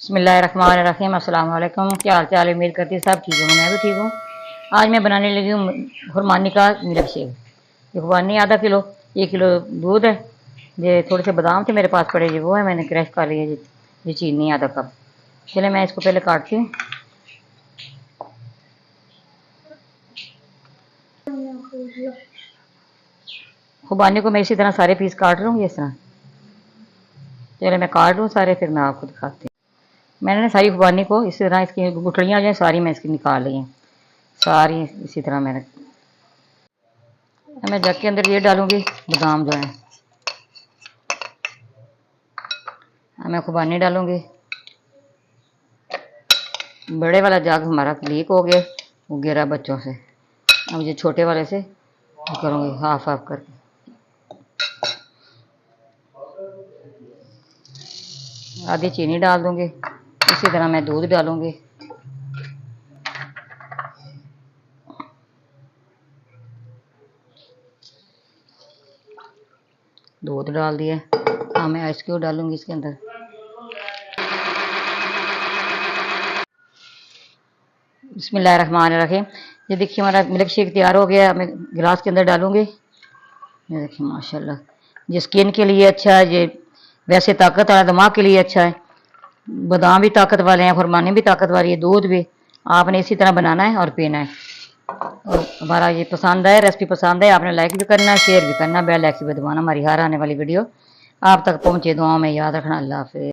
बिस्मिल्लाहिर्रहमानिर्रहीम। अस्सलाम वालेकुम। क्या हाल चाल है? उम्मीद करती है सब ठीक हूँ, मैं भी ठीक हूँ। आज मैं बनाने लगी हूँ खुरमानी का मिल्क शेक। ये खुरमानी आधा किलो, 1 किलो दूध है। ये थोड़े से बादाम थे मेरे पास पड़े, वो है मैंने क्रश कर लिया। ये चीनी आधा कप। चले मैं इसको पहले काटती हूँ। खुबानी को मैं इसी तरह सारे पीस काट लूँगी इस तरह। चले मैं काट लूँ सारे, फिर मैं आपको दिखाती हूँ। मैंने सारी खुबानी को इसी तरह, इसकी गुठलियाँ जो है सारी मैं इसकी निकाल ली हैं सारी इसी तरह मैंने। मैं जग के अंदर ये डालूंगी बादाम जो है, मैं खुबानी डालूंगी। बड़े वाला जग हमारा लीक हो गया, वो गिरा बच्चों से। अब ये छोटे वाले से करूँगी हाफ हाफ करके। आधी चीनी डाल दूंगी, इसी तरह मैं दूध डालूंगी। दूध डाल दिया। हाँ, मैं आइस क्यूब डालूंगी इसके अंदर। बिस्मिल्लाहिर्रहमानिर्रहीम। ये देखिए हमारा मिल्क शेक तैयार हो गया। मैं गिलास के अंदर डालूंगी। ये देखिए माशाल्लाह, ये स्किन के लिए अच्छा है, ये वैसे ताकत वाला, दिमाग के लिए अच्छा है। बादाम भी ताकत वाले हैं, खुरमानी भी ताकत वाली है, दूध भी। आपने इसी तरह बनाना है और पीना है। और हमारा ये पसंद है, रेसिपी पसंद है, आपने लाइक भी करना है, शेयर भी करना, बेल आइकन भी दबाना, हमारी हर आने वाली वीडियो आप तक पहुँचे। दुआओं में याद रखना। अल्लाह हाफ़िज़।